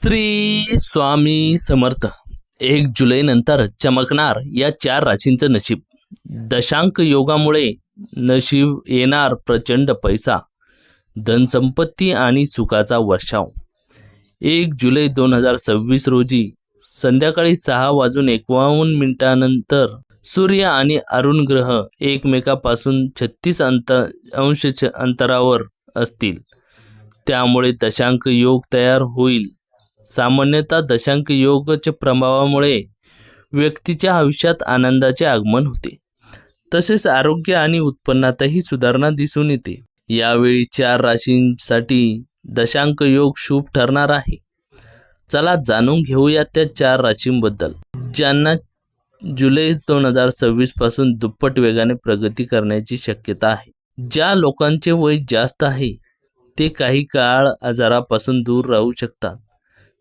श्री स्वामी समर्थ। 1 जुलै नंतर चमकणार या 4 राशींचं नशीब। दशांक योगामुळे नशीब येणार प्रचंड पैसा, धनसंपत्ती आणि सुखाचा वर्षाव। 1 जुलै 2026 रोजी संध्याकाळी 6:51 सूर्य आणि अरुण ग्रह एकमेकापासून 36 अंश अंतरावर असतील, त्यामुळे दशांक योग तयार होईल। सामान्यतः दशांक योगाच्या प्रभावामुळे व्यक्तीच्या आयुष्यात आनंदाचे आगमन होते, तसेच आरोग्य आणि उत्पन्नातही सुधारणा दिसून येते। यावेळी 4 राशींसाठी दशांक योग शुभ ठरणार आहे। चला जाणून घेऊया त्या 4 राशींबद्दल, ज्यांना जुलै 2026 पासून दुप्पट वेगाने प्रगती करण्याची शक्यता आहे। ज्या लोकांचे वय जास्त आहे ते काही काळ आजारापासून दूर राहू शकतात,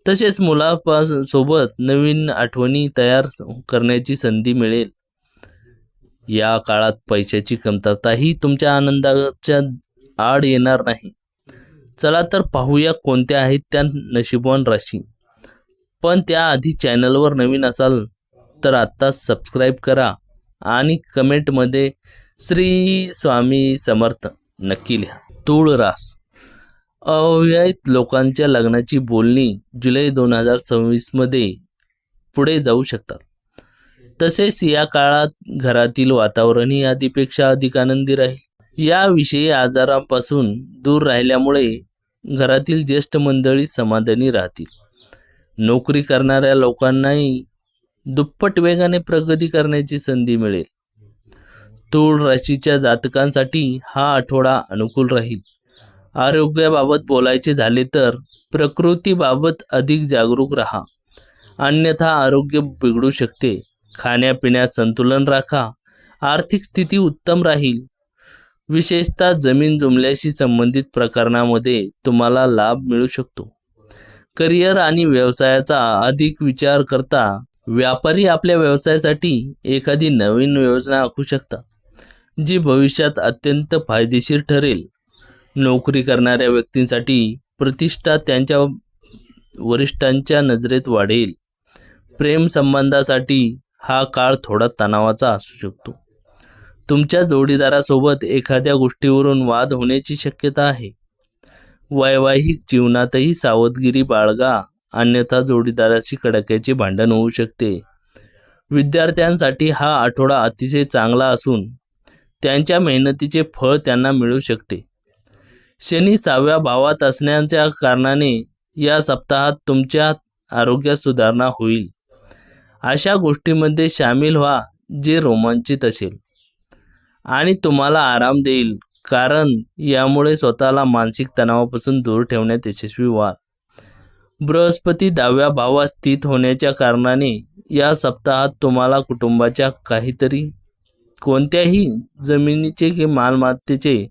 तसेच मुलासोबत नवीन आठवणी तयार करण्याची संधी मिळेल। या काळात पैशाची कमतरताही तुमच्या आनंदाच्या आड येणार नाही। चला तर पाहूया कोणत्या आहेत त्या नशीबवान राशी। पण त्याआधी चॅनलवर नवीन असाल तर आत्ता सबस्क्राईब करा आणि कमेंटमध्ये श्री स्वामी समर्थ नक्की लिहा। तुळ रास। अविवाहित लोकांच्या लग्नाची बोलणी जुलै 2026 मध्ये पुढे जाऊ शकतात। तसेच या काळात घरातील वातावरणही आधीपेक्षा अधिक आनंदी राहील। याविषयी आजारापासून दूर राहिल्यामुळे घरातील ज्येष्ठ मंडळी समाधानी राहतील। नोकरी करणाऱ्या लोकांनाही दुप्पट वेगाने प्रगती करण्याची संधी मिळेल। तुळ राशीच्या जातकांसाठी हा आठवडा अनुकूल राहील। आरोग्याबाबत बोलायचे झाले तर प्रकृतीबाबत अधिक जागरूक राहा, अन्यथा आरोग्य बिघडू शकते। खाण्यापिण्यात संतुलन राखा। आर्थिक स्थिती उत्तम राहील। विशेषतः जमीन जुमल्याशी संबंधित प्रकरणामध्ये तुम्हाला लाभ मिळू शकतो। करिअर आणि व्यवसायाचा अधिक विचार करता व्यापारी आपल्या व्यवसायासाठी एखादी नवीन योजना आखू शकतात, जी भविष्यात अत्यंत फायदेशीर ठरेल। नोकरी करणाऱ्या व्यक्तींसाठी प्रतिष्ठा त्यांच्या वरिष्ठांच्या नजरेत वाढेल। प्रेम संबंधासाठी हा काळ थोडा तणावाचा असू शकतो। तुमच्या जोडीदारासोबत एखाद्या गोष्टीवरून वाद होण्याची शक्यता आहे। वैवाहिक जीवनातही सावधगिरी बाळगा, अन्यथा जोडीदाराशी कडाक्याचे भांडण होऊ शकते। विद्यार्थ्यांसाठी हा आठवडा अतिशय चांगला असून त्यांच्या मेहनतीचे फळ त्यांना मिळू शकते। शनी 6व्या भावात असण्याच्या कारणाने या सप्ताहात तुमच्या आरोग्यात सुधारणा होईल। अशा गोष्टींमध्ये सामील व्हा जे रोमांचित असेल आणि तुम्हाला आराम देईल, कारण यामुळे स्वतःला मानसिक तणावापासून दूर ठेवण्यात यशस्वी व्हाल। बृहस्पती 10व्या भावात स्थित होण्याच्या कारणाने या सप्ताहात तुम्हाला कुटुंबाच्या कोणत्याही जमिनीचे किंवा मालमत्तेचे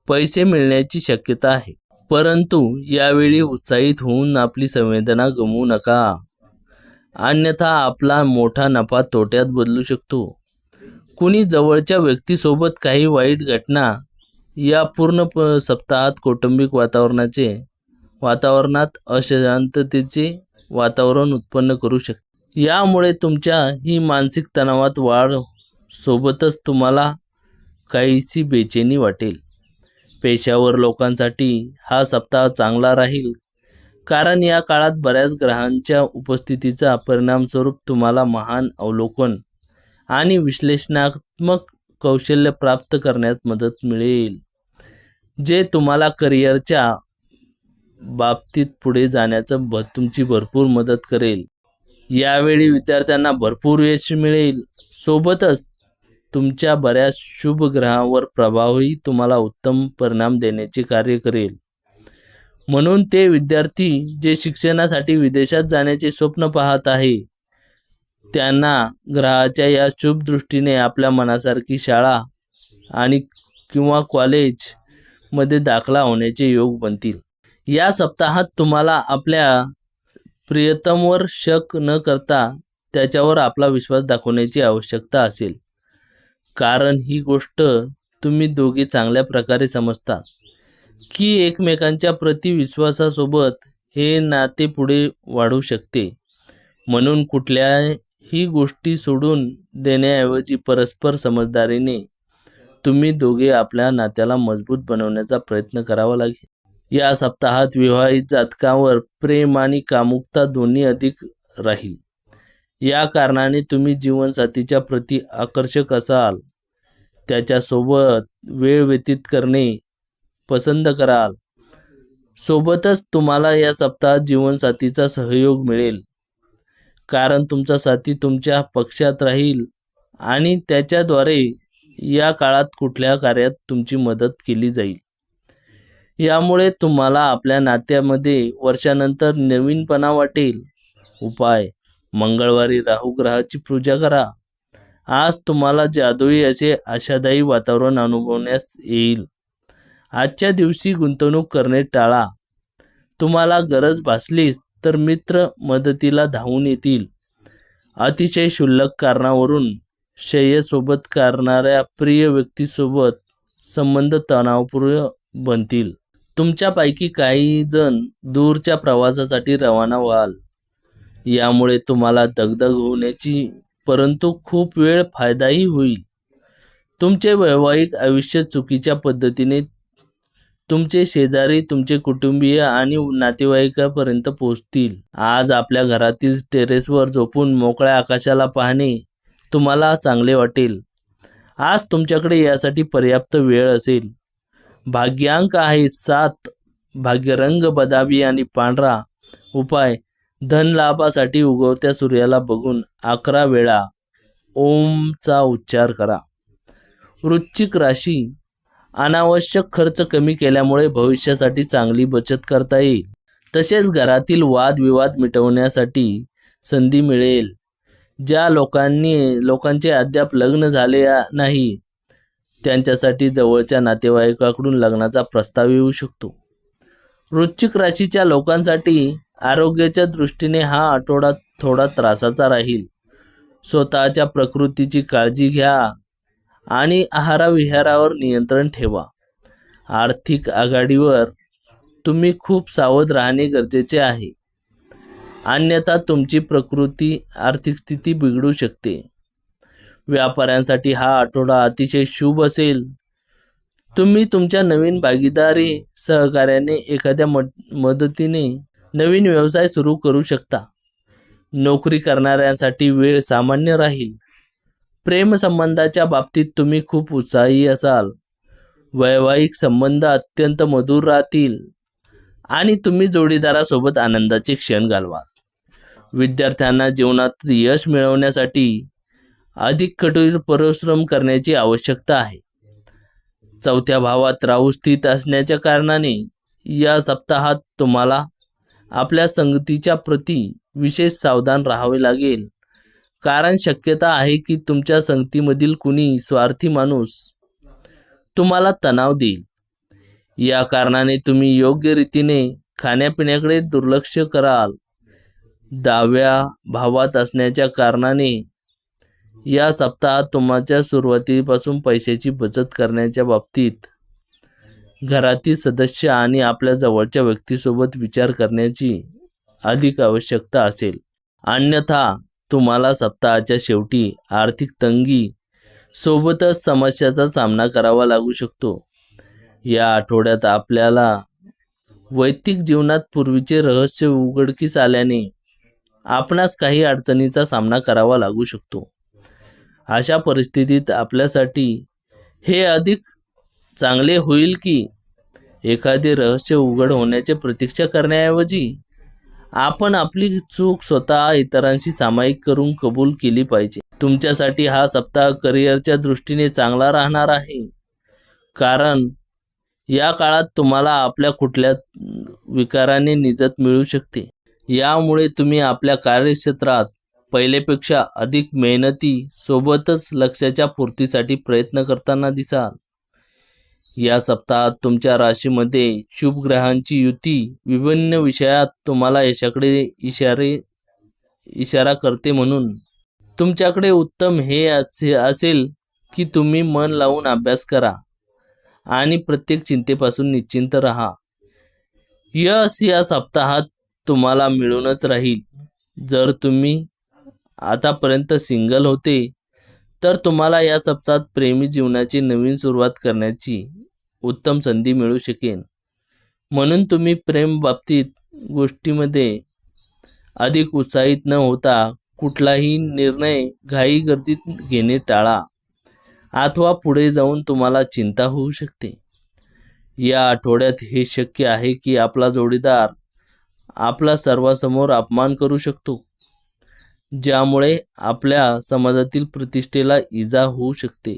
पैसे मिळण्याची शक्यता आहे। परंतु यावेळी उत्साहित होऊन आपली संवेदना गमावू नका, अन्यथा आपला मोठा नफा तोट्यात बदलू शकतो। कुणी जवळच्या व्यक्तीसोबत काही वाईट घटना या पूर्ण सप्ताहात कौटुंबिक वातावरणात अशांततेचे वातावरण उत्पन्न करू शकते। यामुळे तुमच्या ही मानसिक तणावात वाढ, सोबतच तुम्हाला काहीशी बेचैनी वाटेल। पेशावर लोकांसाठी हा सप्ताह चांगला राहील, कारण या काळात बऱ्याच ग्रहांच्या उपस्थितीचा परिणामस्वरूप तुम्हाला महान अवलोकन आणि विश्लेषणात्मक कौशल्य प्राप्त करण्यात मदत मिळेल, जे तुम्हाला करिअरच्या बाबतीत पुढे जाण्याचं तुमची भरपूर मदत करेल। यावेळी विद्यार्थ्यांना भरपूर यश मिळेल, सोबतच तुमच्या बऱ्याच शुभ ग्रहांवर प्रभावही तुम्हाला उत्तम परिणाम देण्याचे कार्य करेल। म्हणून ते विद्यार्थी जे शिक्षणासाठी विदेशात जाण्याचे स्वप्न पाहत आहे, त्यांना ग्रहाच्या या शुभ दृष्टीने आपल्या मनासारखी शाळा आणि किंवा कॉलेजमध्ये दाखला होण्याचे योग बनतील। या सप्ताहात तुम्हाला आपल्या प्रियतमवर शक न करता त्याच्यावर आपला विश्वास दाखवण्याची आवश्यकता असेल, कारण ही गोष्ट तुम्ही दोघे चांगल्या प्रकारे समजता की एकमेकांच्या प्रति विश्वासासोबत हे नाते पुढे वाढू शकते. म्हणून कुठल्याही गोष्टी सोडून देण्याऐवजी परस्पर समजदारीने तुम्ही दोघे आपल्या नात्याला मजबूत बनवण्याचा प्रयत्न करावा लागेल. या सप्ताहात विवाहित जातकावर प्रेम आणि कामुकता दोन्ही अधिक राहील. या कारणाने तुम्ही जीवनसाथीच्या प्रति आकर्षक असाल, त्याच्यासोबत वेळ व्यतीत करणे पसंत कराल. सोबतच तुम्हाला या सप्ताहात जीवनसाथीचा सहयोग मिळेल, कारण तुमचा साथी तुमच्या पक्षात राहील आणि त्याच्याद्वारे या काळात कुठल्या कार्यात तुमची मदत केली जाईल. यामुळे तुम्हाला आपल्या नात्यामध्ये वर्षानंतर नवीनपणा वाटेल. उपाय: मंगळवारी राहू ग्रहाची पूजा करा. आज तुम्हाला जादुई असे आशादायी वातावरण अनुभवण्यास येईल. आजच्या दिवशी गुंतवणूक करणे टाळा. तुम्हाला गरज भासलीच तर मित्र मदतीला धावून येतील. अतिशय क्षुल्लक कारणावरून श्रेयसोबत करणाऱ्या प्रिय व्यक्तीसोबत संबंध तणावपूर्ण बनतील. तुमच्यापैकी काही जण दूरच्या प्रवासासाठी रवाना व्हाल. यामुळे तुम्हाला दगदग होण्याची परंतु खूप वेळ फायदाही होईल. तुमचे वैवाहिक आयुष्य चुकीच्या पद्धतीने तुमचे शेजारी, तुमचे कुटुंबीय आणि नातेवाईकापर्यंत पोहोचतील. आज आपल्या घरातील टेरेसवर झोपून मोकळ्या आकाशाला पाहणे तुम्हाला चांगले वाटेल. आज तुमच्याकडे यासाठी पर्याप्त वेळ असेल. भाग्यांक आहे 7. भाग्यरंग बदामी आणि पांढरा. उपाय: धन लाभासाठी उगवत्या सूर्याला बघून 11 वेळा ओमचा उच्चार करा. वृश्चिक राशी: अनावश्यक खर्च कमी केल्यामुळे भविष्यासाठी चांगली बचत करता येईल. तसेच घरातील वादविवाद मिटवण्यासाठी संधी मिळेल. ज्या लोकांचे अद्याप लग्न झाले नाही, त्यांच्यासाठी जवळच्या नातेवाईकाकडून लग्नाचा प्रस्ताव येऊ शकतो. वृश्चिक राशीच्या लोकांसाठी आरोग्याच्या दृष्टीने हा आठवडा थोडा त्रासाचा राहील. स्वतःच्या प्रकृतीची काळजी घ्या आणि आहारविहारावर नियंत्रण ठेवा. आर्थिक आघाडीवर तुम्ही खूप सावध राहणे गरजेचे आहे, अन्यथा तुमची आर्थिक स्थिती बिघडू शकते. व्यापाऱ्यांसाठी हा आठवडा अतिशय शुभ असेल. तुम्ही तुमच्या नवीन भागीदारी सहकार्याने एखाद्या मदतीने नवीन व्यवसाय सुरू करू शकता. नोकरी करणाऱ्यांसाठी वेळ सामान्य राहील. प्रेमसंबंधाच्या बाबतीत तुम्ही खूप उत्साही असाल. वैवाहिक संबंध अत्यंत मधुर राहतील आणि तुम्ही जोडीदारासोबत आनंदाचे क्षण घालवाल. विद्यार्थ्यांना जीवनात यश मिळवण्यासाठी अधिक कठोर परिश्रम करण्याची आवश्यकता आहे. 4थ्या भावात राहू स्थित असण्याच्या कारणाने या सप्ताहात तुम्हाला आपल्या संगतीच्या प्रती विशेष सावधान राहावे लागेल, कारण शक्यता आहे की तुमच्या संगतीमधील कुणी स्वार्थी माणूस तुम्हाला तणाव देईल. या कारणाने तुम्ही योग्य रीतीने खाण्यापिण्याकडे दुर्लक्ष कराल. 10व्या भावात असण्याच्या कारणाने या सप्ताहात तुमच्या सुरुवातीपासून पैशाची बचत करण्याच्या बाबतीत घरातील सदस्य आणि आपल्या जवळच्या व्यक्तीसोबत विचार करण्याची अधिक आवश्यकता असेल. अन्यथा तुम्हाला सप्ताहाच्या शेवटी आर्थिक तंगी सोबतच समस्याचा सामना करावा लागू शकतो. या आठवड्यात आपल्याला वैयक्तिक जीवनात पूर्वीचे रहस्य उघडकीस आल्याने आपणास काही अडचणीचा सामना करावा लागू शकतो. अशा परिस्थितीत आपल्यासाठी हे अधिक चांगले होईल की एखादे रहस्य उघड होण्याची प्रतीक्षा करण्याऐवजी आपण आपली चूक स्वतः इतरांशी सामायिक करून कबूल केली पाहिजे. तुमच्यासाठी हा सप्ताह करिअरच्या दृष्टीने चांगला राहणार आहे, कारण या काळात तुम्हाला आपल्या कुठल्या विकाराने निजत मिळू शकते. यामुळे तुम्ही आपल्या कार्यक्षेत्रात पहिलेपेक्षा अधिक मेहनती सोबतच लक्ष्याच्या पूर्तीसाठी प्रयत्न करताना दिसाल. या सप्ताहात तुमच्या राशीमध्ये शुभ ग्रहांची युती विभिन्न विषयात तुम्हाला यशाकडे इशारा करते. म्हणून तुमच्याकडे उत्तम हे असेल की तुम्ही मन लावून अभ्यास करा आणि प्रत्येक चिंतेपासून निश्चिंत राहा. यश या सप्ताहात तुम्हाला मिळूनच राहील. जर तुम्ही आतापर्यंत सिंगल होते तर तुम्हाला या सप्ताहात प्रेमी जीवनाची नवीन सुरुवात करण्याची उत्तम संधी मिळू शकेल. म्हणून तुम्ही प्रेम बाबतीत गोष्टीमध्ये अधिक उत्साहित न होता कुठलाही निर्णय घाईगर्दीत घेणे टाळा, अथवा पुढे जाऊन तुम्हाला चिंता होऊ शकते. या आठवड्यात हे शक्य आहे की आपला जोडीदार आपला सर्वांसमोर अपमान करू शकतो, ज्यामुळे आपल्या समाजातील प्रतिष्ठेला इजा होऊ शकते.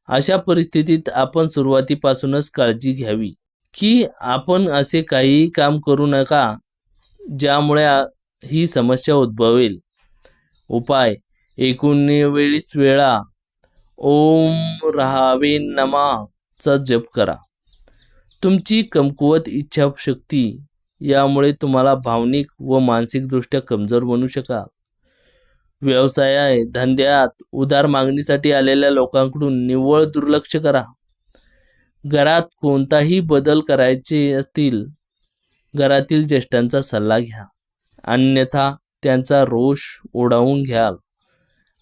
अशा परिस्थितीत आपण सुरुवातीपासूनच काळजी घ्यावी की आपण असे काहीही काम करू नका ज्यामुळे ही समस्या उद्भवेल. उपाय: 19 वेळा ओम राहावे नमःचा जप करा. तुमची कमकुवत इच्छाशक्ती यामुळे तुम्हाला भावनिक व मानसिकदृष्ट्या कमजोर बनू शकाल. व्यवसाय धंद्यात उधार मागणीसाठी आलेल्या लोकांकडून निव्वळ दुर्लक्ष करा. घरात कोणताही बदल करायचे असतील घरातील ज्येष्ठांचा सल्ला घ्या, अन्यथा त्यांचा रोष ओढावून घ्याल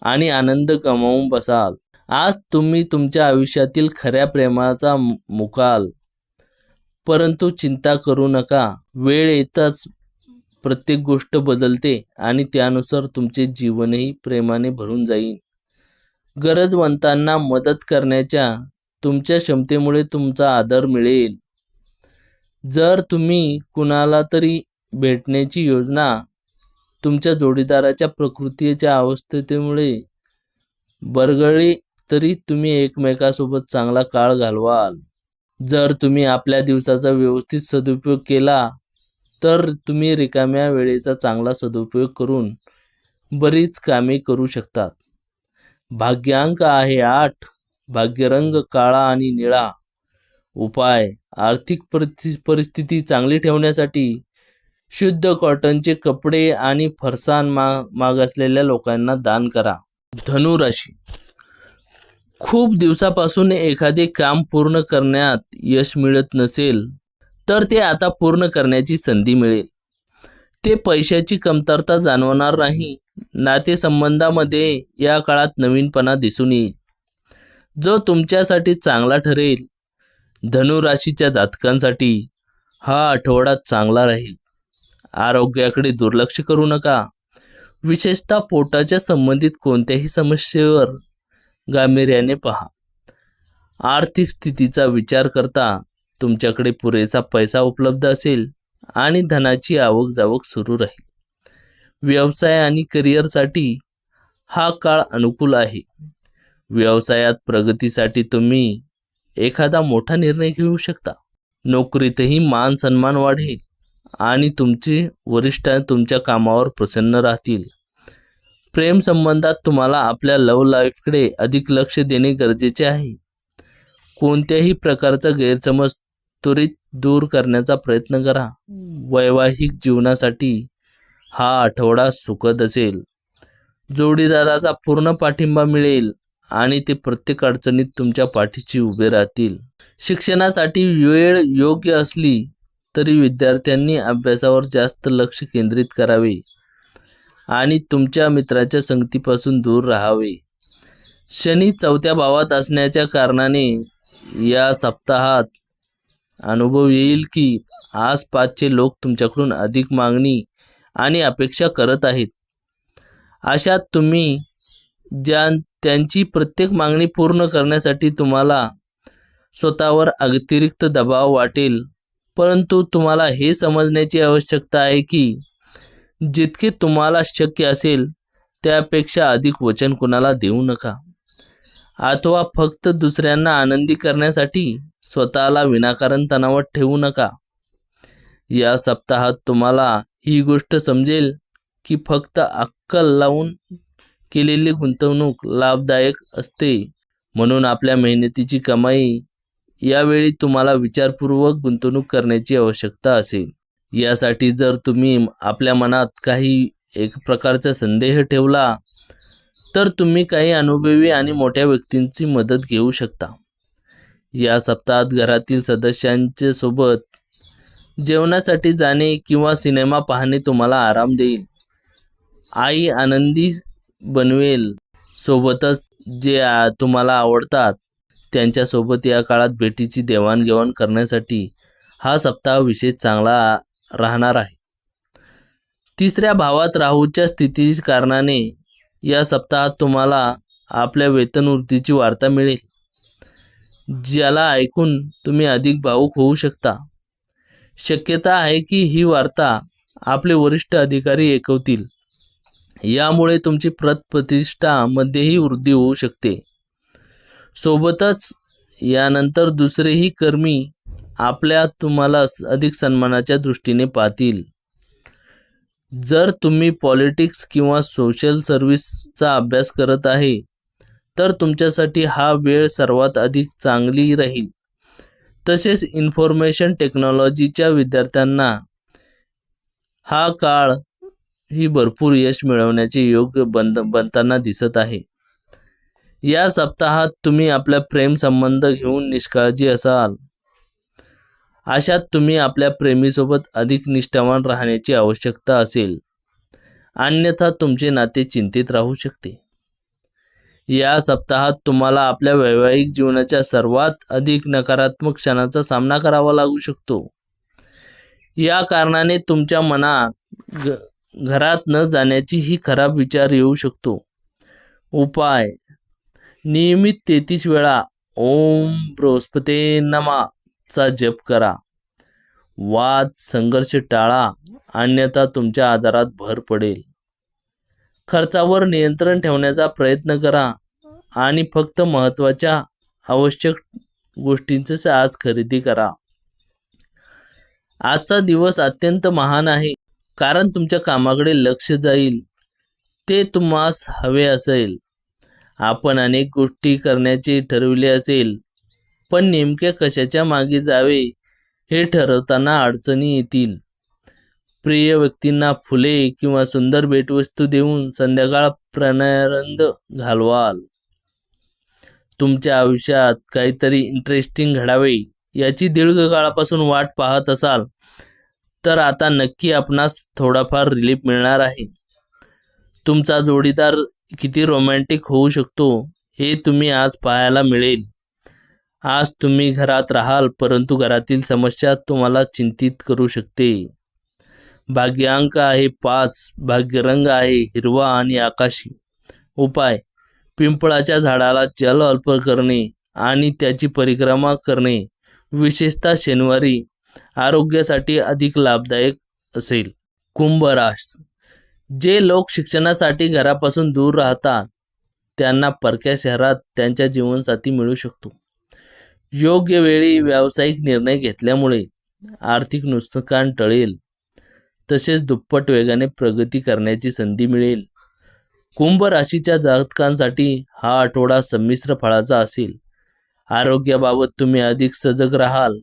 आणि आनंद गमावून बसाल. आज तुम्ही तुमच्या आयुष्यातील खऱ्या प्रेमाचा मुकाल. परंतु चिंता करू नका, वेळ येताच प्रत्येक गोष्ट बदलते आणि त्यानुसार तुमचे जीवनही प्रेमाने भरून जाईल. गरजवंतांना मदत करण्याच्या तुमच्या क्षमतेमुळे तुमचा आदर मिळेल. जर तुम्ही कुणाला तरी भेटण्याची योजना तुमच्या जोडीदाराच्या प्रकृतीच्या अवस्थेमुळे बरगळली तरी तुम्ही एकमेकांसोबत चांगला काळ घालवाल. जर तुम्ही आपल्या दिवसाचा व्यवस्थित सदुपयोग केला तर तुम्ही रिकाम्या वेळेचा चांगला सदुपयोग करून बरीच कामे करू शकतात. भाग्यांक आहे 8. भाग्यरंग काळा आणि निळा. उपाय: आर्थिक परिस्थिती चांगली ठेवण्यासाठी शुद्ध कॉटनचे कपडे आणि फरसाण मागासलेल्या लोकांना दान करा. धनु राशी: खूप दिवसापासून एखादे काम पूर्ण करण्यात यश मिळत नसेल तर ते आता पूर्ण करण्याची संधी मिळेल. ते पैशाची कमतरता जाणवणार नाही. नातेसंबंधामध्ये या काळात नवीनपणा दिसून येईल, जो तुमच्यासाठी चांगला ठरेल. धनु राशीच्या जातकांसाठी हा आठवडा चांगला राहील. आरोग्याकडे दुर्लक्ष करू नका. विशेषतः पोटाच्या संबंधित कोणत्याही समस्येवर गांभीर्याने पहा. आर्थिक स्थितीचा विचार करता तुमच्याकडे पुरेसा पैसा उपलब्ध असेल आणि धनाची आवक जावक सुरू राहील. व्यवसाय आणि करिअरसाठी हा काळ अनुकूल आहे. व्यवसायात प्रगतीसाठी तुम्ही एखादा मोठा निर्णय घेऊ शकता. नोकरीतही मान सन्मान वाढेल आणि तुमचे वरिष्ठ तुमच्या कामावर प्रसन्न राहतील. प्रेम संबंधात तुम्हाला आपल्या लव्ह लाईफकडे अधिक लक्ष देणे गरजेचे आहे. कोणत्याही प्रकारचा गैरसमज त्वरित दूर करण्याचा प्रयत्न करा. वैवाहिक जीवनासाठी हा आठवडा सुखद असेल. जोडीदाराचा पूर्ण पाठिंबा मिळेल आणि ते प्रत्येक अडचणीत तुमच्या पाठीशी उभे राहतील. शिक्षणासाठी वेळ योग्य असली तरी विद्यार्थ्यांनी अभ्यासावर जास्त लक्ष केंद्रित करावे आणि तुमच्या मित्राच्या संगतीपासून दूर राहावे. शनी 4थ्या भावात असण्याच्या कारणाने या सप्ताहात अनुभव येईल की आसपासचे लोक तुमच्याकडून अधिक मागणी आणि अपेक्षा करत आहेत. अशात तुम्ही त्यांची प्रत्येक मागणी पूर्ण करण्यासाठी तुम्हाला स्वतःवर अतिरिक्त दबाव वाटेल. परंतु तुम्हाला हे समजण्याची आवश्यकता आहे की जितके तुम्हाला शक्य असेल त्यापेक्षा अधिक वचन कुणाला देऊ नका, अथवा फक्त दुसऱ्यांना आनंदी करण्यासाठी स्वतःला विनाकारण तणावात ठेवू नका. या सप्ताहात तुम्हाला ही गोष्ट समजेल की फक्त अक्कल लावून केलेली गुंतवणूक लाभदायक असते. म्हणून आपल्या मेहनतीची कमाई यावेळी तुम्हाला विचारपूर्वक गुंतवणूक करण्याची आवश्यकता असेल. यासाठी जर तुम्ही आपल्या मनात काही एक प्रकारचा संदेह ठेवला तर तुम्ही काही अनुभवी आणि मोठ्या व्यक्तींची मदत घेऊ शकता. या सप्ताहात घरातील सदस्यांच्या सोबत जेवणासाठी जाणे किंवा सिनेमा पाहणे तुम्हाला आराम देईल. आई आनंदी बनवेल. सोबतच जे तुम्हाला आवडतात त्यांच्यासोबत या काळात भेटीची देवाणघेवाण करण्यासाठी हा सप्ताह विशेष चांगला राहणार आहे. तिसऱ्या भावात राहूच्या स्थिती कारणाने या सप्ताहात तुम्हाला आपल्या वेतनवृद्धीची वार्ता मिळेल, ज्याला ऐकून तुम्ही अधिक भावुक होऊ शकता. शक्यता आहे की ही वार्ता आपले वरिष्ठ अधिकारी ऐकवतील. यामुळे तुमची प्रतिष्ठा मध्येही वृद्धी होऊ शकते. सोबतच यानंतर दुसरेही कर्मी तुम्हाला अधिक सन्मानाच्या दृष्टीने पाहतील. जर तुम्ही पॉलिटिक्स किंवा सोशल सर्व्हिसचा अभ्यास करत आहे तर तुमच्यासाठी हा वेळ सर्वात अधिक चांगली राहील. तसेच इन्फॉर्मेशन टेक्नॉलॉजीच्या विद्यार्थ्यांना हा काळ ही भरपूर यश मिळवण्याचे योग बनताना दिसत आहे. या सप्ताहात तुम्ही आपल्या प्रेम संबंध घेऊन निष्काळजी असाल. अशात तुम्ही आपल्या प्रेमीसोबत अधिक निष्ठावान राहण्याची आवश्यकता असेल, अन्यथा तुमचे नाते चिंतित राहू शकते. या सप्ताहात तुम्हाला आपल्या वैवाहिक जीवनाच्या सर्वात अधिक नकारात्मक क्षणाचा सामना करावा लागू शकतो. या कारणाने तुमच्या मनात घरात न जाण्याची ही खराब विचार येऊ शकतो. उपाय: नियमित 33 वेळा ओम बृहस्पते नमः चा जप करा. वाद संघर्ष टाळा, अन्यथा तुमच्या आजारात भर पडेल. खर्चावर नियंत्रण ठेवण्याचा प्रयत्न करा आणि फक्त महत्त्वाच्या आवश्यक गोष्टींची आज खरेदी करा. आजचा दिवस अत्यंत महान आहे, कारण तुमच्या कामाकडे लक्ष जाईल ते तुम्हास हवे असेल. आपण अनेक गोष्टी करण्याचे ठरविले असेल, पण नेमके कशाच्या मागे जावे हे ठरवताना अडचणी येतील. प्रिय व्यक्तींना फुले किंवा सुंदर भेटवस्तू देऊन संध्याकाळ प्राणानंद घालवाल. तुमच्या आयुष्यात काहीतरी इंटरेस्टिंग घडावे याची दीर्घकाळापासून वाट पाहत असाल तर आता नक्की आपणास थोडाफार रिलीफ मिळणार आहे. तुमचा जोडीदार किती रोमॅन्टिक होऊ शकतो हे तुम्ही आज पाहायला मिळेल. आज तुम्ही घरात राहाल, परंतु घरातील समस्या तुम्हाला चिंतित करू शकते. भाग्यांक आहे 5. भाग्यरंग आहे हिरवा आणि आकाशी. उपाय: पिंपळाच्या झाडाला जल अर्पण करणे आणि त्याची परिक्रमा करणे, विशेषतः शनिवारी, आरोग्यासाठी अधिक लाभदायक असेल. कुंभ राशी: जे लोक शिक्षणासाठी घरापासून दूर राहतात त्यांना परक्या शहरात त्यांच्या जीवनसाथी मिळू शकतो. योग्य वेळी व्यावसायिक निर्णय घेतल्यामुळे आर्थिक नुकसान टळेल, तसेच दुप्पट वेगाने प्रगती करण्याची संधी मिळेल. कुंभ राशीच्या जातकांसाठी हा आठवडा संमिश्र फळाचा असेल. आरोग्याबाबत तुम्ही अधिक सजग राहाल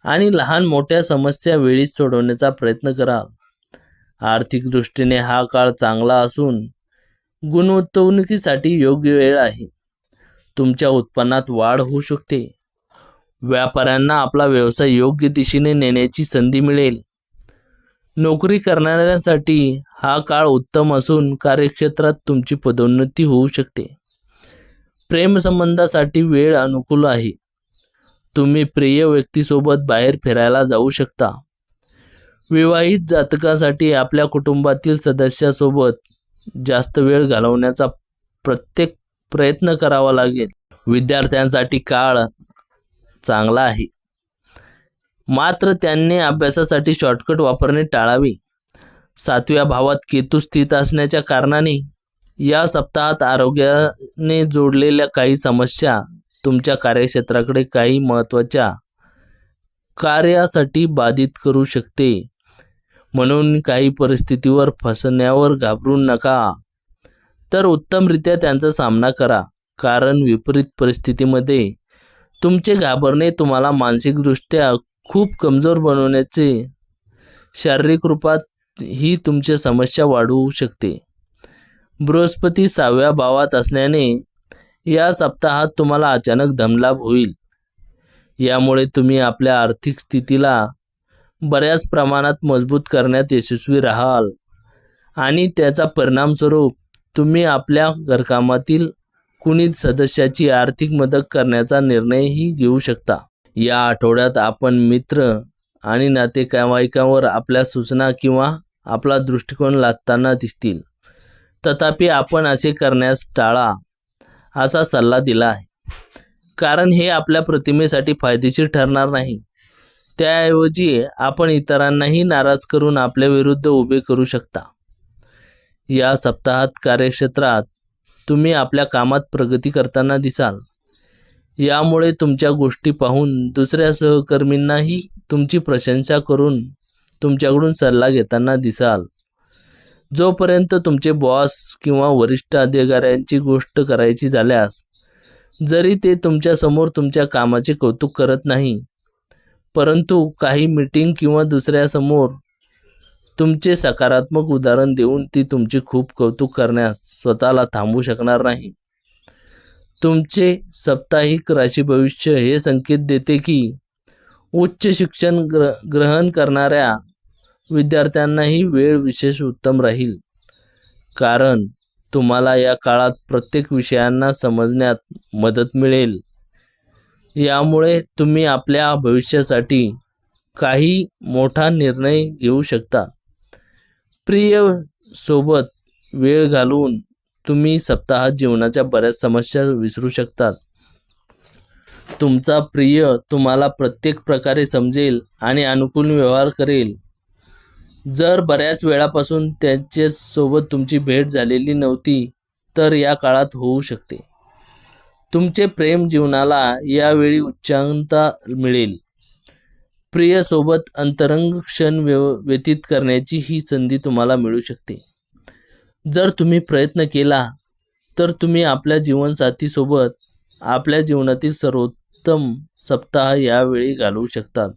आणि लहान मोठ्या समस्या वेळीच सोडवण्याचा प्रयत्न कराल. आर्थिक दृष्टीने हा काळ चांगला असून गुंतवणुकीसाठी योग्य वेळ आहे. तुमच्या उत्पन्नात वाढ होऊ शकते. व्यापाऱ्यांना आपला व्यवसाय योग्य दिशेने नेण्याची संधी मिळेल. नोकरी करणाऱ्यांसाठी हा काळ उत्तम असून कार्यक्षेत्रात तुमची पदोन्नती होऊ शकते. प्रेमसंबंधासाठी वेळ अनुकूल आहे. तुम्ही प्रिय व्यक्तीसोबत बाहेर फिरायला जाऊ शकता. विवाहित जातकासाठी आपल्या कुटुंबातील सदस्यासोबत जास्त वेळ घालवण्याचा प्रयत्न करावा लागेल. विद्यार्थ्यांसाठी काळ चांगला आहे, मात्र त्यांनी अभ्यासासाठी शॉर्टकट वापरणे टाळावे. 7व्या भावात केतू स्थित असण्याच्या कारणाने या सप्ताहात आरोग्याने जोडलेल्या काही समस्या तुमच्या कार्यक्षेत्राकडे काही महत्त्वाच्या कार्यासाठी बाधित करू शकते. म्हणून काही परिस्थितीवर फसण्यावर घाबरू नका, तर उत्तमरित्या त्यांचा सामना करा. कारण विपरीत परिस्थितीमध्ये तुमचे घाबरणे तुम्हाला मानसिकदृष्ट्या खूप कमजोर बनवण्याचे, शारीरिक रूपात ही तुमची समस्या वाढवू शकते. बृहस्पती 6व्या भावात असल्याने या सप्ताहात तुम्हाला अचानक धनलाभ होईल. यामुळे तुम्ही आपल्या आर्थिक स्थितीला बऱ्याच प्रमाणात मजबूत करण्यात यशस्वी राहाल आणि त्याचा परिणामस्वरूप तुम्ही आपल्या घरकामातील कुणी सदस्याची आर्थिक मदत करण्याचा निर्णयही घेऊ शकता. या आठवड्यात आपण मित्र आणि नातेवाईकांवर आपल्या सूचना किंवा आपला दृष्टिकोन लादताना दिसतील. तथापि आपण असे करण्यास टाळा असा सल्ला दिला आहे, कारण हे आपल्या प्रतिमेसाठी फायदेशीर ठरणार नाही. त्याऐवजी आपण इतरांनाही नाराज करून आपल्या विरुद्ध उभे करू शकता. या सप्ताहात कार्यक्षेत्रात तुम्ही आपल्या कामात प्रगती करताना दिसाल. यामुळे तुमच्या गोष्टी पाहून दुसऱ्या सहकर्मींनाही तुमची प्रशंसा करून तुमच्याकडून सल्ला घेताना दिसाल. जोपर्यंत तुमचे बॉस किंवा वरिष्ठ अधिकाऱ्यांची गोष्ट करायची झाल्यास, जरी ते तुमच्यासमोर तुमच्या कामाचे कौतुक करत नाही, परंतु काही मीटिंग किंवा दुसऱ्यासमोर तुमचे सकारात्मक उदाहरण देऊन ती तुमचे खूप कौतुक करण्यास स्वतःला थांबवू शकणार नाही. तुमचे साप्ताहिक राशी भविष्य हे संकेत देते की उच्च शिक्षण ग्रहण करणाऱ्या विद्यार्थ्यांनाही वेळ विशेष उत्तम राहील, कारण तुम्हाला या काळात प्रत्येक विषयांना समजण्यात मदत मिळेल. यामुळे तुम्ही आपल्या भविष्यासाठी काही मोठा निर्णय घेऊ शकता. प्रिय सोबत वेळ घालवून तुम्ही सप्ताहात जीवनाच्या बऱ्याच समस्या विसरू शकतात. तुमचा प्रिय तुम्हाला प्रत्येक प्रकारे समजेल आणि अनुकूल व्यवहार करेल. जर बऱ्याच वेळापासून त्यांच्यासोबत तुमची भेट झालेली नव्हती, तर या काळात होऊ शकते. तुमचे प्रेम जीवनाला यावेळी उच्चांकता मिळेल. प्रिय सोबत अंतरंग क्षण व्यतीत करण्याची ही संधी तुम्हाला मिळू शकते. जर तुम्ही प्रयत्न केला तर तुम्ही आपल्या जीवनसाथीसोबत आपल्या जीवनातील सर्वोत्तम सप्ताह यावेळी घालवू शकतात.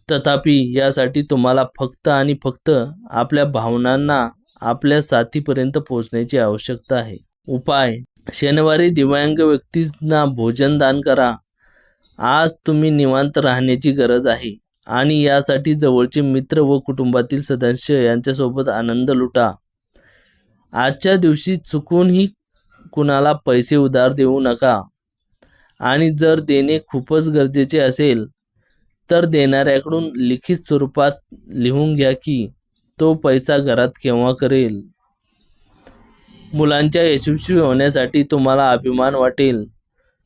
तथापि यासाठी तुम्हाला फक्त आणि फक्त आपल्या भावनांना आपल्या साथीपर्यंत पोहोचण्याची आवश्यकता आहे. उपाय: शनिवारी दिव्यांग व्यक्तींना भोजन दान करा. आज तुम्ही निवांत राहण्याची गरज आहे आणि यासाठी जवळचे मित्र व कुटुंबातील सदस्य यांच्यासोबत आनंद लुटा. आजच्या दिवशी चुकूनही कुणाला पैसे उधार देऊ नका आणि जर देणे खूपच गरजेचे असेल तर देणाऱ्याकडून लिखित स्वरूपात लिहून घ्या की तो पैसा घरात केव्हा करेल. मुलांच्या यशस्वी होण्यासाठी तुम्हाला अभिमान वाटेल.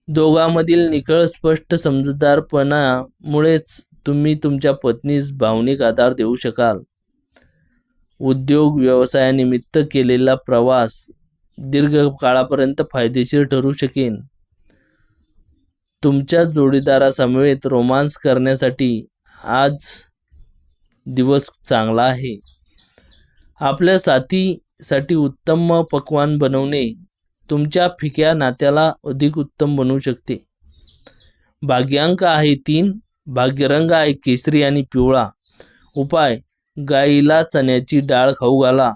दोघांमधील निखळ स्पष्ट समजूतदारपणामुळेच तुम्ही तुमच्या पत्नीस भावनिक आधार देऊ शकाल. उद्योग व्यवसायानिमित्त केलेला प्रवास दीर्घकाळापर्यंत फायदेशीर ठरू शकेल. तुमच्या जोडीदारासमवेत रोमांस करण्यासाठी आज दिवस चांगला आहे. आपल्या साथीसाठी उत्तम पक्वान्न बनवणे तुमच्या फिक्या नात्याला अधिक उत्तम बनवू शकते. भाग्यांक आहे 3. भाग्यरंग आहे केशरी आणि पिवळा. उपाय: गाईला चण्याची डाळ खाऊ घाला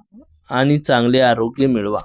आणि चांगले आरोग्य मिळवा.